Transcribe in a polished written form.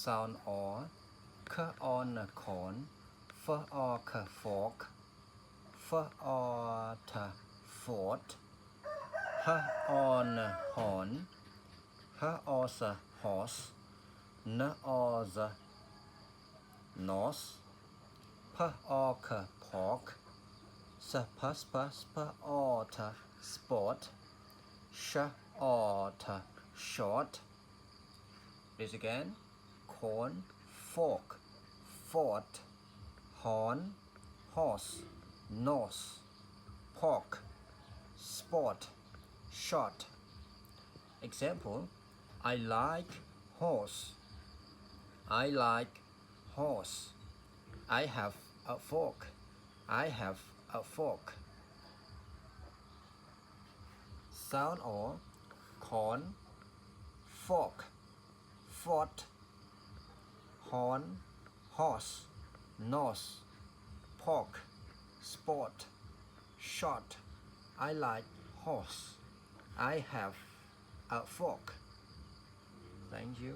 sound or k on ขอน f or k fork f or t fort h on หอน h or s horse n or the nose p or k pork s p or t sport sh or t short. This again. Corn, fork, fort, horn, horse, nose, pork, sport, short. Example: I like horse. I like horse. I have a fork. I have a fork. Sound or corn, fork, fort, horn, horse, nose, pork, sport, short. I like horse. I have a fork. Thank you.